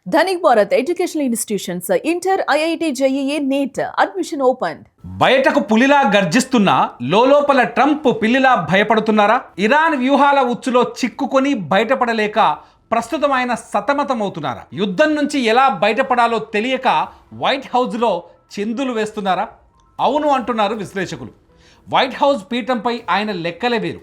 Dhanik Bharat educational institutions inter IIT JEE NEET admission open. బయటకు పులిలా గర్జిస్తున్న లోపల Trump పిల్లిలా భయపడుతున్నారా? Iran వ్యూహాల ఉచ్చులో చిక్కుకొని బయటపడలేక ప్రస్తుతం ఆయన సతమతమవుతున్నారా? యుద్ధం నుంచి ఎలా బయటపడాలో తెలియక వైట్ హౌస్లో చిందులు వేస్తున్నారా? అవును అంటున్నారు విశ్లేషకులు. వైట్ హౌస్ పీఠంపై ఆయన లెక్కలే వేరు.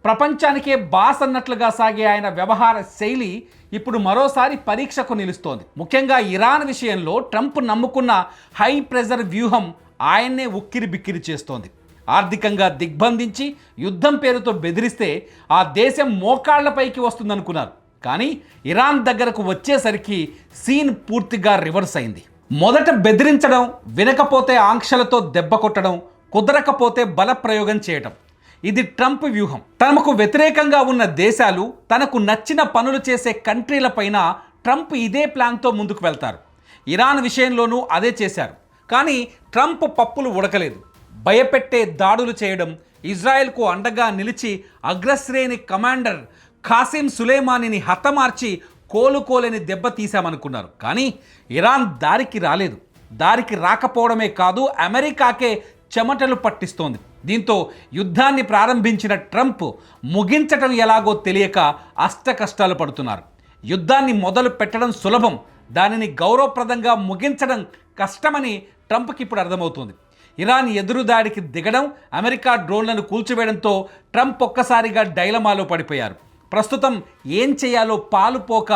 ప్రపంచానికే బాస్ అన్నట్లుగా సాగే ఆయన వ్యవహార శైలి ఇప్పుడు మరోసారి పరీక్షకు నిలుస్తోంది. ముఖ్యంగా ఇరాన్ విషయంలో ట్రంప్ నమ్ముకున్న హై ప్రెజర్ వ్యూహం ఆయన్నే ఉక్కిరి బిక్కిరి చేస్తోంది. ఆర్థికంగా దిగ్బంధించి యుద్ధం పేరుతో బెదిరిస్తే ఆ దేశం మోకాళ్లపైకి వస్తుందనుకున్నారు. కానీ ఇరాన్ దగ్గరకు వచ్చేసరికి సీన్ పూర్తిగా రివర్స్ అయింది. మొదట బెదిరించడం, వినకపోతే ఆంక్షలతో దెబ్బ కొట్టడం, కుదరకపోతే బల ప్రయోగం చేయడం. ఇది ట్రంప్ వ్యూహం. తనకు వ్యతిరేకంగా ఉన్న దేశాలు, తనకు నచ్చిన పనులు చేసే కంట్రీలపైన ట్రంప్ ఇదే ప్లాన్తో ముందుకు వెళ్తారు. ఇరాన్ విషయంలోనూ అదే చేశారు. కానీ ట్రంప్ పప్పులు ఉడకలేదు. భయపెట్టే దాడులు చేయడం, ఇజ్రాయెల్కు అండగా నిలిచి అగ్రశ్రేణి కమాండర్ ఖాసిం సులేమానీని హతమార్చి కోలుకోలేని దెబ్బ తీశామనుకున్నారు. కానీ ఇరాన్ దారికి రాలేదు. దారికి రాకపోవడమే కాదు, అమెరికాకే చెమటలు పట్టిస్తోంది. దీంతో యుద్ధాన్ని ప్రారంభించిన ట్రంప్ ముగించటం ఎలాగో తెలియక అష్ట కష్టాలు పడుతున్నారు. యుద్ధాన్ని మొదలు పెట్టడం సులభం, దానిని గౌరవప్రదంగా ముగించడం కష్టమని ట్రంప్కి ఇప్పుడు అర్థమవుతుంది. ఇరాన్ ఎదురుదాడికి దిగడం, అమెరికా డ్రోన్లను కూల్చివేయడంతో ట్రంప్ ఒక్కసారిగా డైలమాలో పడిపోయారు. ప్రస్తుతం ఏం చేయాలో పాలుపోక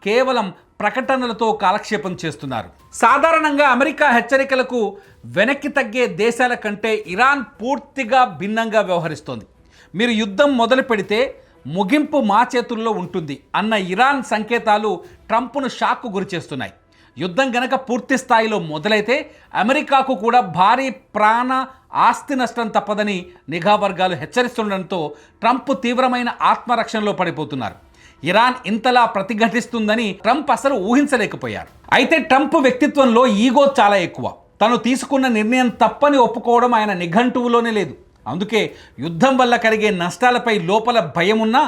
కేవలం ప్రకటనలతో కాలక్షేపం చేస్తున్నారు. సాధారణంగా అమెరికా హెచ్చరికలకు వెనక్కి తగ్గే దేశాల కంటే ఇరాన్ పూర్తిగా భిన్నంగా వ్యవహరిస్తోంది. మీరు యుద్ధం మొదలు పెడితే ముగింపు మా చేతుల్లో ఉంటుంది అన్న ఇరాన్ సంకేతాలు ట్రంప్ను షాక్కు గురిచేస్తున్నాయి. యుద్ధం గనక పూర్తి స్థాయిలో మొదలైతే అమెరికాకు కూడా భారీ ప్రాణ ఆస్తి నష్టం తప్పదని నిఘా వర్గాలు హెచ్చరిస్తుండడంతో ట్రంప్ తీవ్రమైన ఆత్మరక్షణలో పడిపోతున్నారు. ఇరాన్ ఇంతలా ప్రతిఘటిస్తుందని ట్రంప్ అసలు ఊహించలేకపోయారు. అయితే ట్రంప్ వ్యక్తిత్వంలో ఈగో చాలా ఎక్కువ. తను తీసుకున్న నిర్ణయం తప్పని ఒప్పుకోవడం ఆయన నిఘంటువులోనే లేదు. అందుకే యుద్ధం వల్ల కలిగే నష్టాలపై లోపల భయం ఉన్నా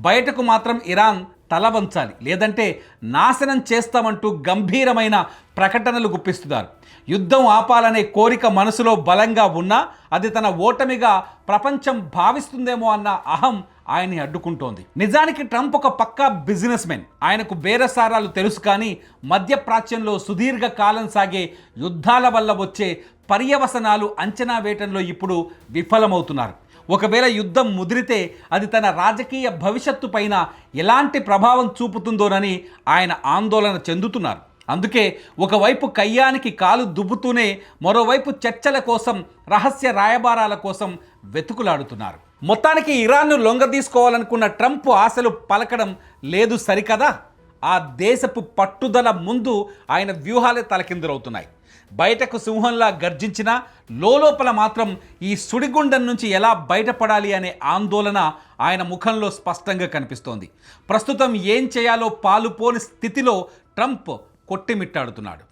బయటకు మాత్రం ఇరాన్ తల వంచాలి, లేదంటే నాశనం చేస్తామంటూ గంభీరమైన ప్రకటనలు గుప్పిస్తున్నారు. యుద్ధం ఆపాలనే కోరిక మనసులో బలంగా ఉన్నా అది తన ఓటమిగా ప్రపంచం భావిస్తుందేమో అన్న అహం ఆయన్ని అడ్డుకుంటోంది. నిజానికి ట్రంప్ ఒక పక్కా బిజినెస్ మెన్. ఆయనకు బేరసారాలు తెలుసు. కానీ మధ్యప్రాచ్యంలో సుదీర్ఘ కాలం సాగే యుద్ధాల వల్ల వచ్చే పర్యవసనాలు అంచనా వేయటంలో ఇప్పుడు విఫలమవుతున్నారు. ఒకవేళ యుద్ధం ముదిరితే అది తన రాజకీయ భవిష్యత్తు పైన ఎలాంటి ప్రభావం చూపుతుందోనని ఆయన ఆందోళన చెందుతున్నారు. అందుకే ఒకవైపు కయ్యానికి కాలు దుబ్బుతూనే మరోవైపు చర్చల కోసం, రహస్య రాయబారాల కోసం వెతుకులాడుతున్నారు. మొత్తానికి ఇరాన్ను లొంగదీసుకోవాలనుకున్న ట్రంప్ ఆశలు పలకడం లేదు సరికదా? ఆ దేశపు పట్టుదల ముందు ఆయన వ్యూహాలే తలకిందులవుతున్నాయి. బయటకు సింహంలా గర్జించినా లోపల మాత్రం ఈ సుడిగుండం నుంచి ఎలా బయటపడాలి అనే ఆందోళన ఆయన ముఖంలో స్పష్టంగా కనిపిస్తోంది. ప్రస్తుతం ఏం చేయాలో పాలుపోని స్థితిలో ట్రంప్ కొట్టిమిట్టాడుతున్నాడు.